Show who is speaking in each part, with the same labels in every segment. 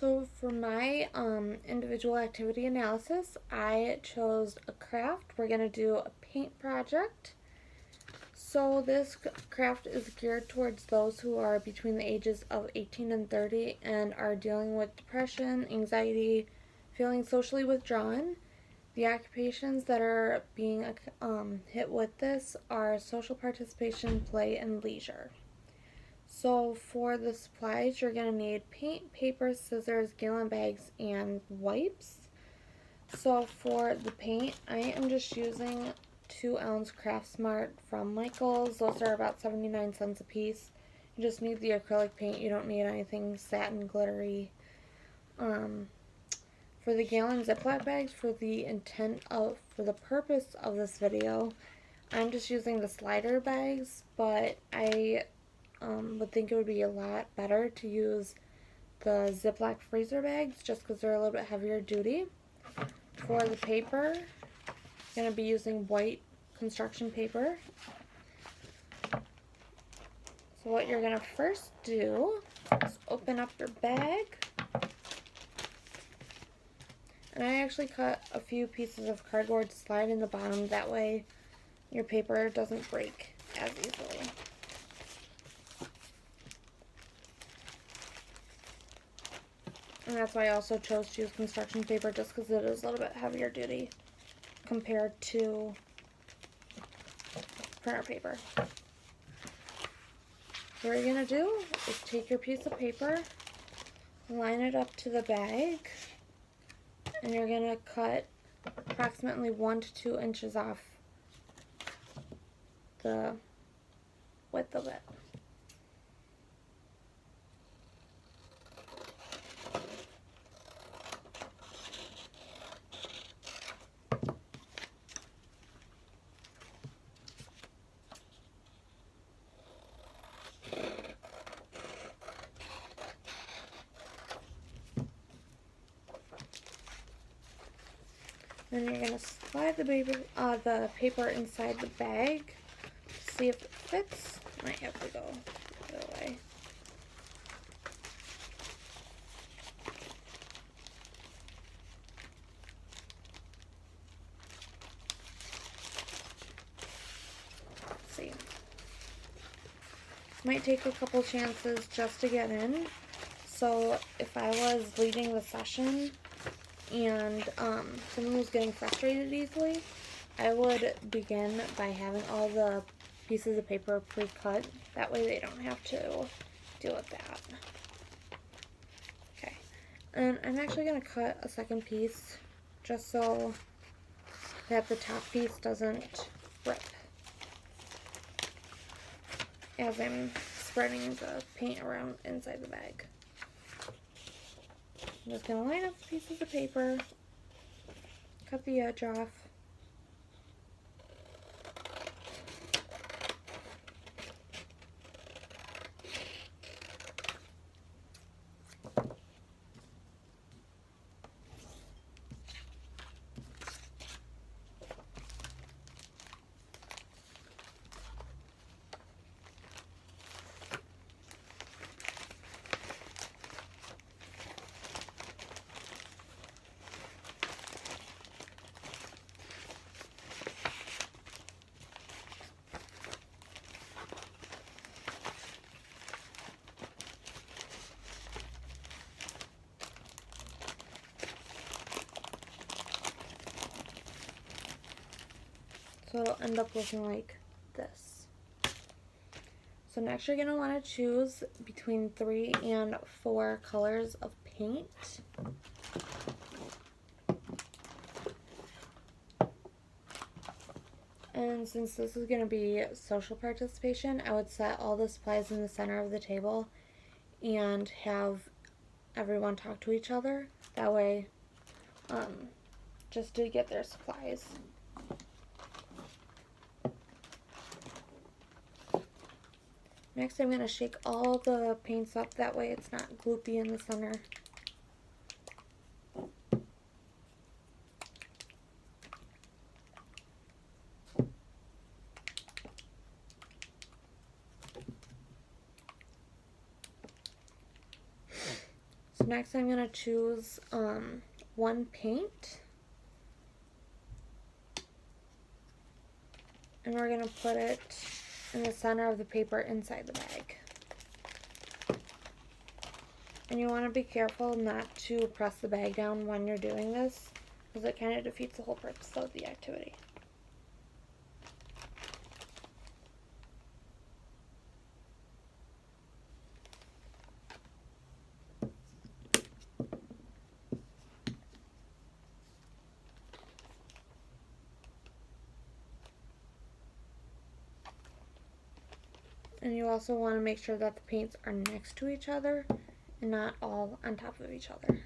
Speaker 1: So for my individual activity analysis, I chose a craft. We're going to do a paint project. So this craft is geared towards those who are between the ages of 18 and 30 and are dealing with depression, anxiety, feeling socially withdrawn. The occupations that are being hit with this are social participation, play, and leisure. So for the supplies, you're going to need paint, paper, scissors, gallon bags, and wipes. So for the paint, I am just using 2-ounce Craft Smart from Michaels. Those are about 79 cents a piece. You just need the acrylic paint. You don't need anything satin glittery. For the gallon Ziploc bags, for the purpose of this video, I'm just using the slider bags, but I would think it would be a lot better to use the Ziploc freezer bags just because they're a little bit heavier duty. For the paper, I'm going to be using white construction paper. So what you're going to first do is open up your bag. And I actually cut a few pieces of cardboard to slide in the bottom. That way your paper doesn't break as easily. And that's why I also chose to use construction paper, just because it is a little bit heavier duty compared to printer paper. So what you're going to do is take your piece of paper, line it up to the bag, and you're going to cut approximately 1 to 2 inches off the width of it. Then you're going to slide the paper inside the bag to see if it fits. Might have to go the other way. Let's see. Might take a couple chances just to get in. So if I was leading the session and someone was getting frustrated easily, I would begin by having all the pieces of paper pre-cut. That way they don't have to deal with that. Okay, and I'm actually going to cut a second piece just so that the top piece doesn't rip as I'm spreading the paint around inside the bag. I'm just going to line up the pieces of paper, cut the edge off. So it'll end up looking like this. So next you're going to want to choose between 3 and 4 colors of paint. And since this is going to be social participation, I would set all the supplies in the center of the table and have everyone talk to each other. That way, just to get their supplies. Next, I'm going to shake all the paints up, that way it's not gloopy in the center. So next I'm going to choose one paint. And we're going to put it in the center of the paper inside the bag. And you want to be careful not to press the bag down when you're doing this, because it kind of defeats the whole purpose of the activity. And you also want to make sure that the paints are next to each other and not all on top of each other.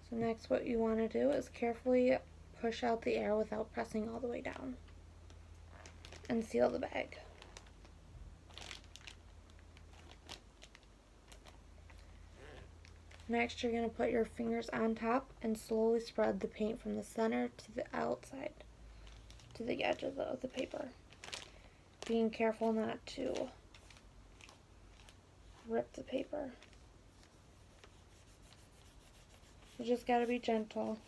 Speaker 1: So next what you want to do is carefully push out the air without pressing all the way down and seal the bag. Next you're going to put your fingers on top and slowly spread the paint from the center to the outside, to the edge of the paper. Being careful not to rip the paper. You just gotta be gentle.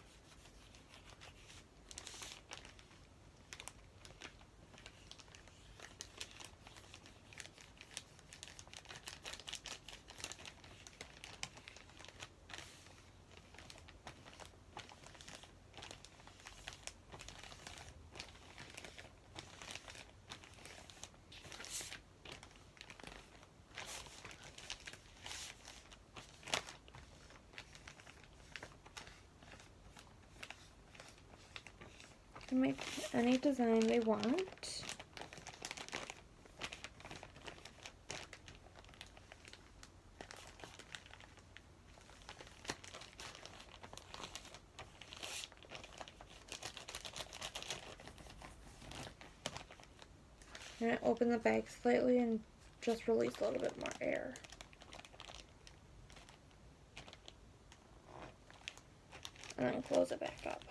Speaker 1: You can make any design they want. I'm going to open the bag slightly and just release a little bit more air. And then close it back up.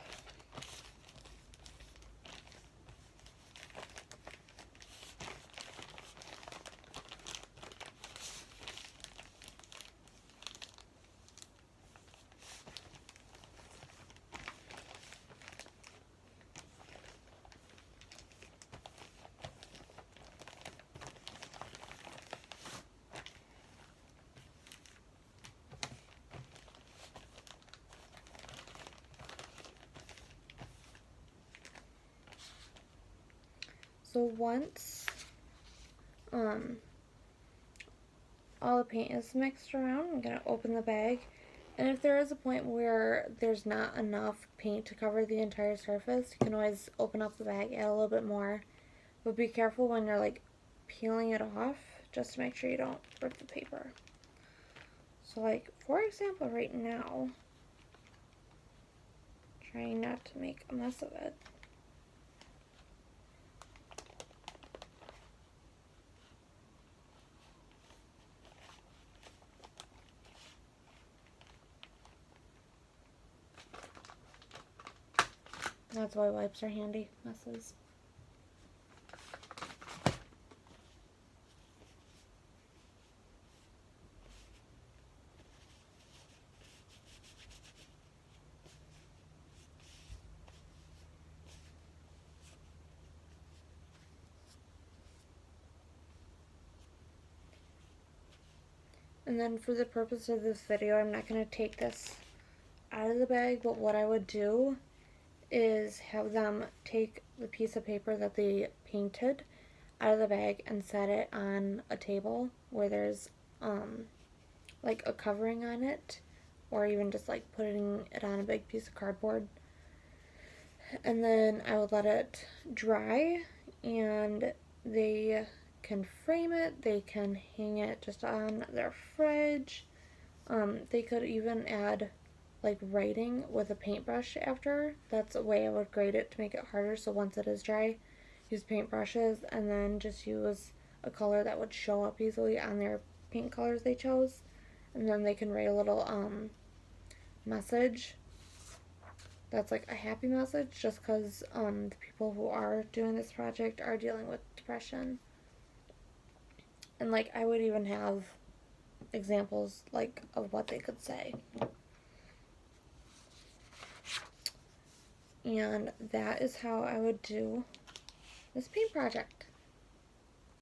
Speaker 1: So once all the paint is mixed around, I'm going to open the bag. And if there is a point where there's not enough paint to cover the entire surface, you can always open up the bag, add a little bit more. But be careful when you're like peeling it off, just to make sure you don't rip the paper. So like, for example, right now, trying not to make a mess of it. That's why wipes are handy, messes. And then for the purpose of this video, I'm not going to take this out of the bag, but what I would do is have them take the piece of paper that they painted out of the bag and set it on a table where there's like a covering on it, or even just like putting it on a big piece of cardboard. And then I would let it dry, and they can frame it, they can hang it just on their fridge. They could even add like writing with a paintbrush after. That's a way I would grade it to make it harder. So once it is dry, use paintbrushes and then just use a color that would show up easily on their paint colors they chose. And then they can write a little message that's like a happy message, just because the people who are doing this project are dealing with depression. And like I would even have examples like of what they could say. And that is how I would do this paint project.